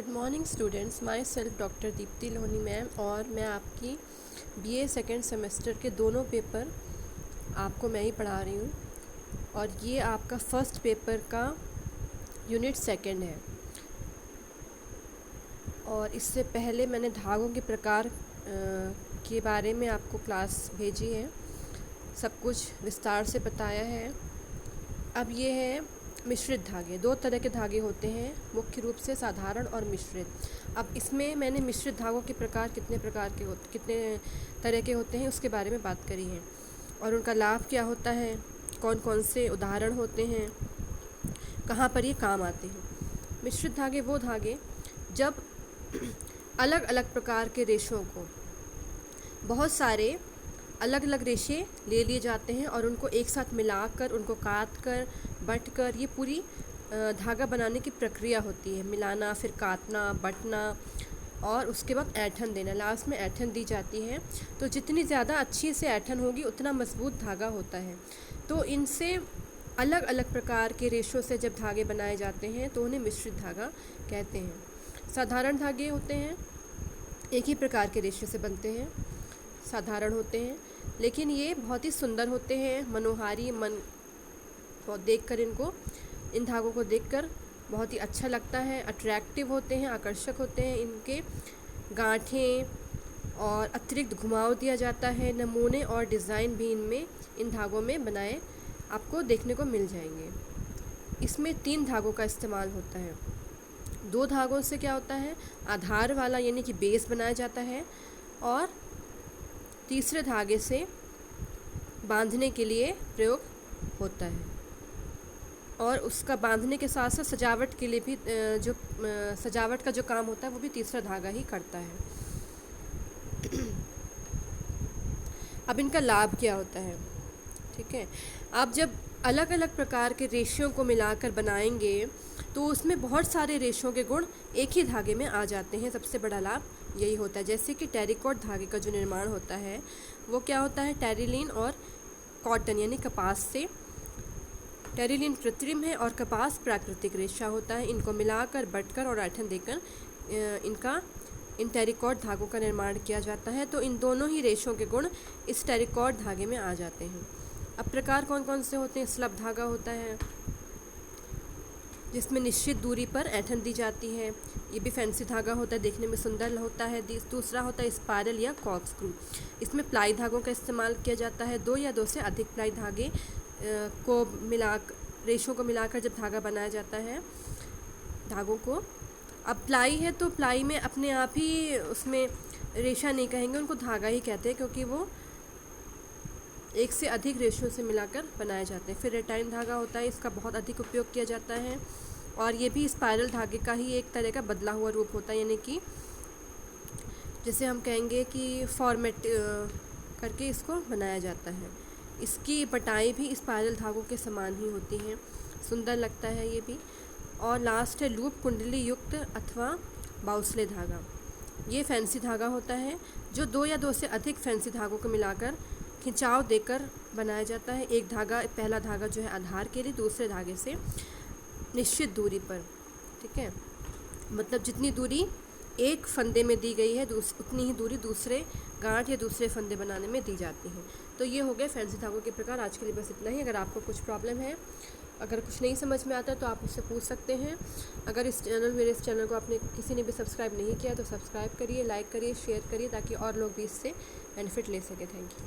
Good morning students, my self doctor Deepti Lohani ma'am और मैं आपकी बीए सेकेंड सेमेस्टर के दोनों पेपर आपको मैं ही पढ़ा रही हूँ। और ये आपका फर्स्ट पेपर का यूनिट सेकंड है। और इससे पहले मैंने धागों के प्रकार के बारे में आपको क्लास भेजी है, सब कुछ विस्तार से बताया है। अब ये है मिश्रित धागे। दो तरह के धागे होते हैं, मुख्य रूप से साधारण और मिश्रित। अब इसमें मैंने मिश्रित धागों के प्रकार कितने तरह के होते हैं उसके बारे में बात करी है और उनका लाभ क्या होता है, कौन कौन से उदाहरण होते हैं, कहाँ पर ये काम आते हैं। मिश्रित धागे वो धागे जब अलग अलग प्रकार के रेशों को, बहुत सारे अलग अलग रेशे ले लिए जाते हैं और उनको एक साथ मिलाकर, उनको काट कर, बट कर, ये पूरी धागा बनाने की प्रक्रिया होती है। मिलाना, फिर काटना, बटना और उसके बाद ऐंठन देना। लास्ट में ऐंठन दी जाती है। तो जितनी ज़्यादा अच्छी से ऐंठन होगी उतना मजबूत धागा होता है। तो इनसे अलग अलग प्रकार के रेशों से जब धागे बनाए जाते हैं तो उन्हें मिश्रित धागा कहते हैं। साधारण धागे होते हैं, एक ही प्रकार के रेशे से बनते हैं, साधारण होते हैं, लेकिन ये बहुत ही सुंदर होते हैं, मनोहारी, बहुत देखकर इन धागों को देखकर बहुत ही अच्छा लगता है, अट्रैक्टिव होते हैं, आकर्षक होते हैं। इनके गांठें और अतिरिक्त घुमाव दिया जाता है। नमूने और डिज़ाइन भी इनमें, इन धागों में बनाए आपको देखने को मिल जाएंगे। इसमें 3 धागों का इस्तेमाल होता है। 2 धागों से क्या होता है, आधार वाला यानी कि बेस बनाया जाता है, और तीसरे धागे से बांधने के लिए प्रयोग होता है। और उसका बांधने के साथ साथ सजावट के लिए भी जो सजावट का जो काम होता है वो भी तीसरा धागा ही करता है। अब इनका लाभ क्या होता है, ठीक है। आप जब अलग अलग प्रकार के रेशों को मिलाकर बनाएंगे तो उसमें बहुत सारे रेशों के गुण एक ही धागे में आ जाते हैं। सबसे बड़ा लाभ यही होता है। जैसे कि टेरिकॉट धागे का जो निर्माण होता है वो क्या होता है, टेरिलीन और कॉटन यानी कपास से। टेरिलीन कृत्रिम है और कपास प्राकृतिक रेशा होता है। इनको मिलाकर, बटकर और ऐंठन देकर इन टेरिकॉट धागों का निर्माण किया जाता है। तो इन दोनों ही रेशों के गुण इस टेरिकॉट धागे में आ जाते हैं। अब प्रकार कौन कौन से होते हैं, स्लब धागा होता है जिसमें निश्चित दूरी पर ऐंठन दी जाती है, ये भी फैंसी धागा होता है, देखने में सुंदर होता है। दूसरा होता है स्पाइरल या कॉर्कस्क्रू। इसमें प्लाई धागों का इस्तेमाल किया जाता है। 2 या 2 से अधिक प्लाई धागे को रेशों को मिलाकर जब धागा बनाया जाता है धागों को। अब प्लाई है तो प्लाई में अपने आप ही उसमें रेशा नहीं कहेंगे, उनको धागा ही कहते हैं, क्योंकि वो एक से अधिक रेशों से मिलाकर बनाए जाते हैं। फिर रेटाइन धागा होता है, इसका बहुत अधिक उपयोग किया जाता है और ये भी स्पाइरल धागे का ही एक तरह का बदला हुआ रूप होता है, यानी कि जैसे हम कहेंगे कि फॉर्मेट करके इसको बनाया जाता है। इसकी बटाई भी स्पाइरल धागों के समान ही होती हैं, सुंदर लगता है ये भी। और लास्ट है लूप कुंडली युक्त अथवा बाउसले धागा। ये फैंसी धागा होता है जो 2 या 2 से अधिक फैंसी धागों को मिलाकर खिंचाव देकर बनाया जाता है। एक धागा, पहला धागा जो है आधार के लिए, दूसरे धागे से निश्चित दूरी पर, ठीक है। मतलब जितनी दूरी एक फंदे में दी गई है उतनी ही दूरी दूसरे गांठ या दूसरे फंदे बनाने में दी जाती है। तो ये हो गए फैंसी धागों के प्रकार। आज के लिए बस इतना ही। अगर आपको कुछ प्रॉब्लम है, अगर कुछ नहीं समझ में आता है तो आप मुझसे पूछ सकते हैं। अगर मेरे इस चैनल को आपने किसी ने भी सब्सक्राइब नहीं किया तो सब्सक्राइब करिए, लाइक करिए, शेयर करिए, ताकि और लोग भी इससे बेनिफिट ले सकें। Thank you.